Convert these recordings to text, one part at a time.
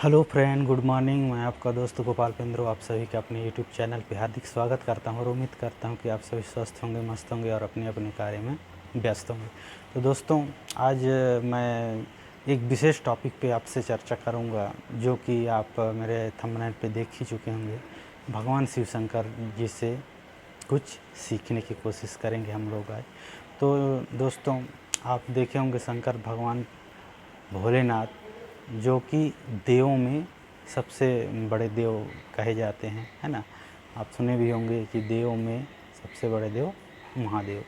Hello friend, good morning. मैं आपका दोस्त गोपाल पेंद्रो आप सभी का अपने यूट्यूब चैनल पे हार्दिक स्वागत करता हूँ और उम्मीद करता हूँ कि आप सभी स्वस्थ होंगे, मस्त होंगे और अपने अपने कार्य में व्यस्त होंगे। तो दोस्तों, आज मैं एक विशेष टॉपिक पे आपसे चर्चा करूँगा, जो कि आप मेरे थंबनेल पे देख ही चुके होंगे। भगवान शिव शंकर जी से कुछ सीखने की कोशिश करेंगे हम लोग आज। तो दोस्तों, आप देखे होंगे शंकर भगवान भोलेनाथ, जो कि देवों में सबसे बड़े देव कहे जाते हैं, है ना। आप सुने भी होंगे कि देवों में सबसे बड़े देव महादेव।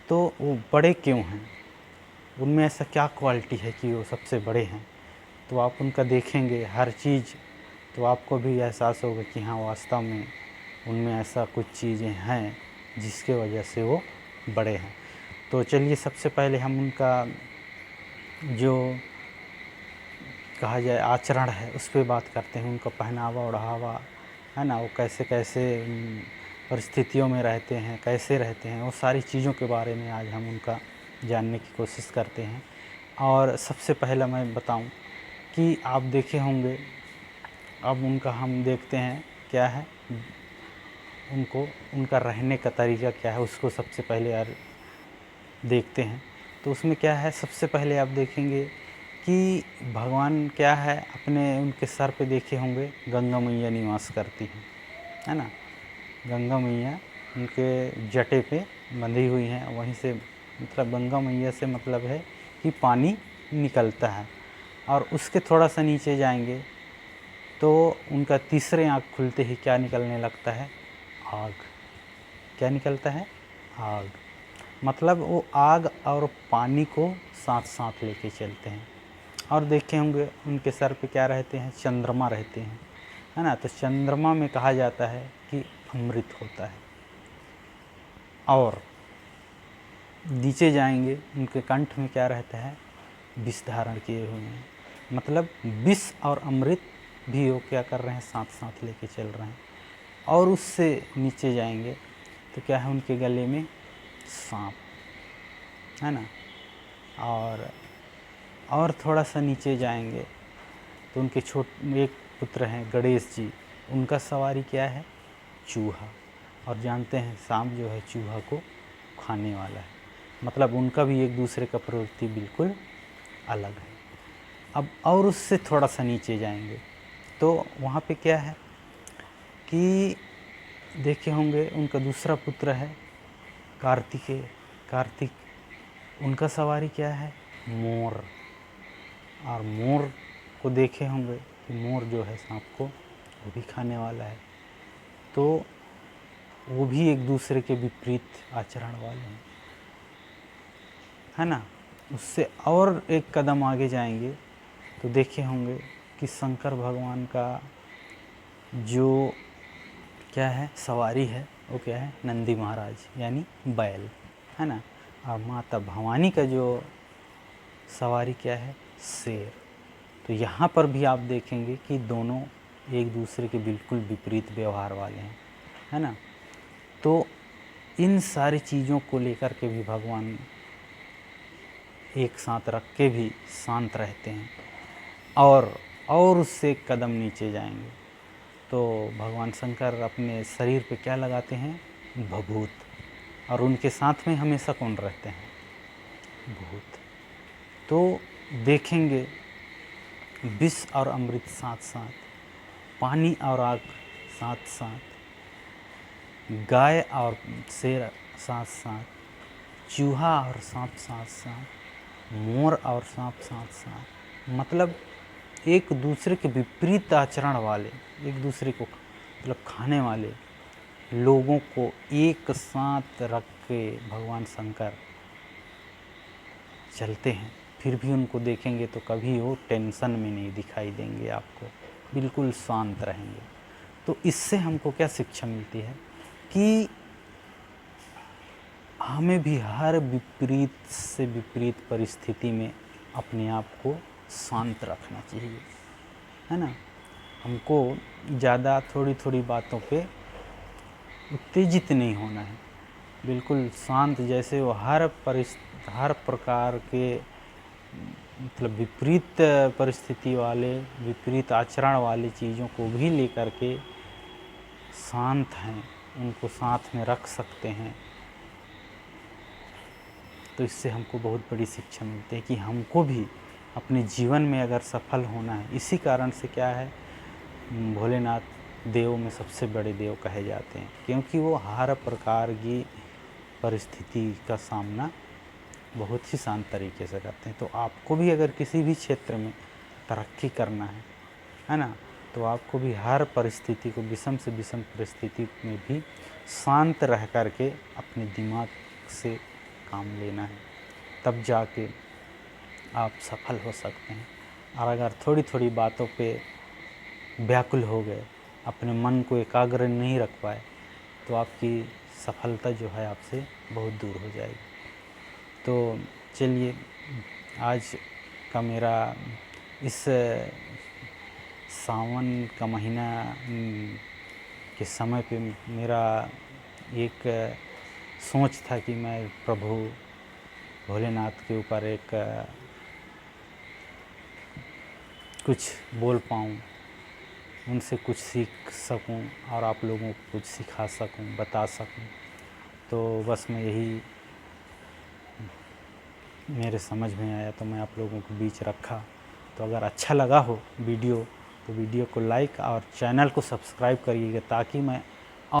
तो वो बड़े क्यों हैं, उनमें ऐसा क्या क्वालिटी है कि वो सबसे बड़े हैं। तो आप उनका देखेंगे हर चीज़, तो आपको भी एहसास होगा कि हाँ, वास्तव में उनमें ऐसा कुछ चीज़ें हैं जिसके वजह से वो बड़े हैं। तो चलिए, सबसे पहले हम उनका जो कहा जाए आचरण है उस पर बात करते हैं। उनका पहनावा ओढ़ावा, है ना, वो कैसे कैसे परिस्थितियों में रहते हैं, कैसे रहते हैं, वो सारी चीज़ों के बारे में आज हम उनका जानने की कोशिश करते हैं। और सबसे पहला मैं बताऊं कि आप देखे होंगे, अब उनका हम देखते हैं क्या है, उनको उनका रहने का तरीका क्या है, उसको सबसे पहले यार देखते हैं। तो उसमें क्या है, सबसे पहले आप देखेंगे कि भगवान क्या है, अपने उनके सर पे देखे होंगे गंगा मैया निवास करती हैं, है ना। गंगा मैया उनके जटे पे बंधी हुई हैं। वहीं से मतलब गंगा मैया से मतलब है कि पानी निकलता है। और उसके थोड़ा सा नीचे जाएंगे तो उनका तीसरे आँख खुलते ही क्या निकलने लगता है, आग। क्या निकलता है, आग। मतलब वो आग और पानी को साथ साथ लेके चलते हैं। और देखे होंगे उनके सर पे क्या रहते हैं, चंद्रमा रहते हैं, है ना। तो चंद्रमा में कहा जाता है कि अमृत होता है। और नीचे जाएंगे, उनके कंठ में क्या रहता है, विष धारण किए हुए हैं। मतलब विष और अमृत भी वो क्या कर रहे हैं, साथ साथ लेके चल रहे हैं। और उससे नीचे जाएंगे तो क्या है, उनके गले में सांप, है ना। और थोड़ा सा नीचे जाएंगे तो उनके एक पुत्र हैं गणेश जी, उनका सवारी क्या है, चूहा। और जानते हैं सांप जो है चूहा को खाने वाला है। मतलब उनका भी एक दूसरे का प्रवृत्ति बिल्कुल अलग है। अब और उससे थोड़ा सा नीचे जाएंगे तो वहाँ पे क्या है कि देखे होंगे उनका दूसरा पुत्र है कार्तिकेय। कार्तिक, उनका सवारी क्या है, मोर। और मोर को देखे होंगे कि मोर जो है सांप को वो भी खाने वाला है। तो वो भी एक दूसरे के विपरीत आचरण वाले हैं, है ना। उससे और एक कदम आगे जाएंगे तो देखे होंगे कि शंकर भगवान का जो क्या है सवारी है, वो क्या है, नंदी महाराज यानी बैल, है ना। और माता भवानी का जो सवारी क्या है, शेर। तो यहाँ पर भी आप देखेंगे कि दोनों एक दूसरे के बिल्कुल विपरीत व्यवहार वाले हैं, है ना। तो इन सारी चीज़ों को लेकर के भी भगवान एक साथ रख के भी शांत रहते हैं। और उससे एक कदम नीचे जाएंगे तो भगवान शंकर अपने शरीर पे क्या लगाते हैं, भभूत। और उनके साथ में हमेशा कौन रहते हैं, भूत। तो देखेंगे विष और अमृत साथ साथ, पानी और आग साथ साथ, गाय और शेर साथ साथ, चूहा और सांप साथ साथ, मोर और सांप साथ साथ। मतलब एक दूसरे के विपरीत आचरण वाले, एक दूसरे को मतलब खाने वाले लोगों को एक साथ रख के भगवान शंकर चलते हैं। फिर भी उनको देखेंगे तो कभी वो टेंशन में नहीं दिखाई देंगे आपको, बिल्कुल शांत रहेंगे। तो इससे हमको क्या शिक्षा मिलती है कि हमें भी हर विपरीत से विपरीत परिस्थिति में अपने आप को शांत रखना चाहिए, है ना। हमको ज़्यादा थोड़ी थोड़ी बातों पे उत्तेजित नहीं होना है, बिल्कुल शांत। जैसे वो हर प्रकार के मतलब विपरीत परिस्थिति वाले, विपरीत आचरण वाली चीज़ों को भी लेकर के शांत हैं, उनको साथ में रख सकते हैं। तो इससे हमको बहुत बड़ी शिक्षा मिलती है कि हमको भी अपने जीवन में अगर सफल होना है, इसी कारण से क्या है, भोलेनाथ देवों में सबसे बड़े देव कहे जाते हैं, क्योंकि वो हर प्रकार की परिस्थिति का सामना बहुत ही शांत तरीके से करते हैं। तो आपको भी अगर किसी भी क्षेत्र में तरक्की करना है ना, तो आपको भी हर परिस्थिति को, विषम से विषम परिस्थिति में भी शांत रह कर के अपने दिमाग से काम लेना है, तब जाके आप सफल हो सकते हैं। और अगर थोड़ी थोड़ी बातों पे व्याकुल हो गए, अपने मन को एकाग्र नहीं रख पाए, तो आपकी सफलता जो है आपसे बहुत दूर हो जाएगी। तो चलिए, आज का मेरा इस सावन का महीना के समय पे मेरा एक सोच था कि मैं प्रभु भोलेनाथ के ऊपर एक कुछ बोल पाऊँ, उनसे कुछ सीख सकूं और आप लोगों को कुछ सिखा सकूं, बता सकूं। तो बस मैं यही मेरे समझ में आया, तो मैं आप लोगों के बीच रखा। तो अगर अच्छा लगा हो वीडियो, तो वीडियो को लाइक और चैनल को सब्सक्राइब करिएगा, ताकि मैं